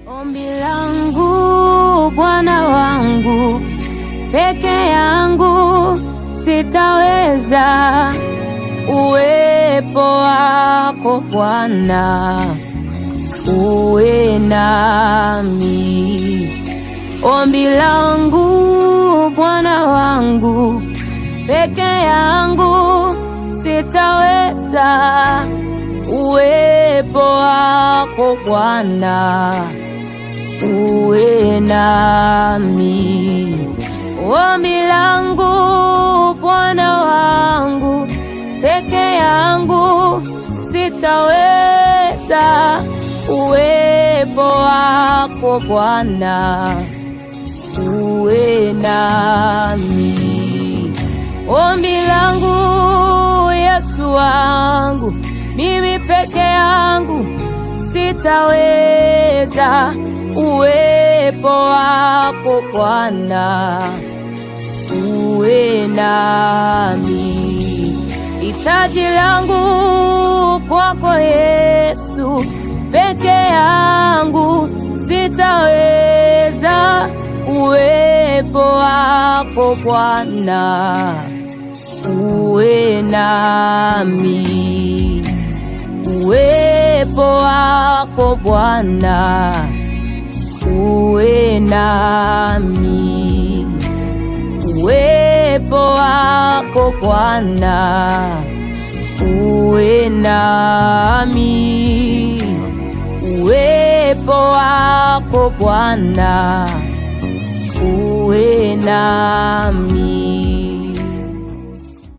Ombi langu Bwana wangu, peke yangu sitaweza. Uwepo wako Bwana uwe nami. Ombi langu Bwana wangu, peke yangu sitaweza. Uwepo wako Bwana uwe nami. Ombi langu Bwana wangu, peke yangu sitaweza. Uwepo wako Bwana uwe nami. Ombi langu Yesu wangu, mimi peke yangu sitaweza. Uwepo wako Bwana uwe nami. Hitaji langu kwako Yesu, peke yangu sitaweza. Uwepo wako Bwana uwe nami. Uwepo wako Bwana uwe nami. Uwepo wako Bwana uwe nami. Uwepo wako Bwana uwe nami.